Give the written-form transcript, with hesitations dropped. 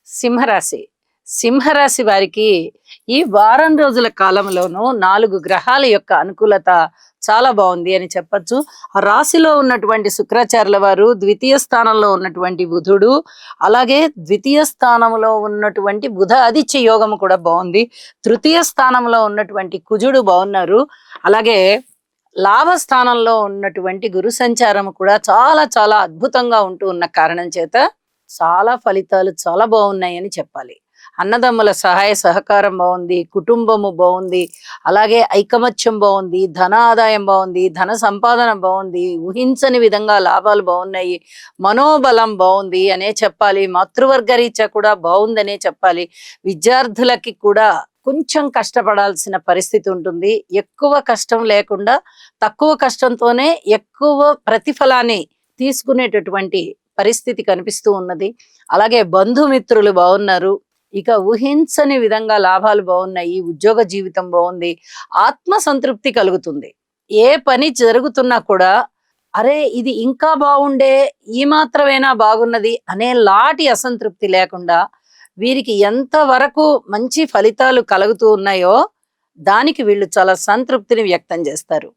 సింహరాశి. సింహరాశి వారికి ఈ వారం రోజుల కాలంలోనూ 4 గ్రహాల యొక్క అనుకూలత చాలా బాగుంది అని చెప్పొచ్చు. ఆ రాశిలో ఉన్నటువంటి శుక్రాచార్యుల వారు ద్వితీయ స్థానంలో ఉన్నటువంటి బుధుడు, అలాగే ద్వితీయ స్థానంలో ఉన్నటువంటి బుధ ఆదిత్య యోగము కూడా బాగుంది. తృతీయ స్థానంలో ఉన్నటువంటి కుజుడు బాగున్నారు. అలాగే లాభ స్థానంలో ఉన్నటువంటి గురు సంచారం కూడా చాలా చాలా అద్భుతంగా ఉంటూ ఉన్న కారణం చేత చాలా ఫలితాలు చాలా బాగున్నాయని చెప్పాలి. అన్నదమ్ముల సహాయ సహకారం బాగుంది, కుటుంబము బాగుంది, అలాగే ఐకమత్యం బాగుంది, ధన ఆదాయం బాగుంది, ధన సంపాదన బాగుంది, ఊహించని విధంగా లాభాలు బాగున్నాయి, మనోబలం బాగుంది అనే చెప్పాలి. మాతృవర్గ రీత్యా కూడా బాగుందనే చెప్పాలి. విద్యార్థులకి కూడా కొంచెం కష్టపడాల్సిన పరిస్థితి ఉంటుంది. ఎక్కువ కష్టం లేకుండా తక్కువ కష్టంతోనే ఎక్కువ ప్రతిఫలాన్ని తీసుకునేటటువంటి పరిస్థితి కనిపిస్తూ ఉన్నది. అలాగే బంధుమిత్రులు బాగున్నారు. ఇక ఊహించని విధంగా లాభాలు బాగున్నాయి. ఉద్యోగ జీవితం బాగుంది. ఆత్మ సంతృప్తి కలుగుతుంది. ఏ పని జరుగుతున్నా కూడా అరే ఇది ఇంకా బాగుండే, ఈ మాత్రమేనా బాగున్నది అనే లాటి అసంతృప్తి లేకుండా వీరికి ఎంత వరకు మంచి ఫలితాలు కలుగుతూ ఉన్నాయో దానికి వీళ్ళు చాలా సంతృప్తిని వ్యక్తం చేస్తారు.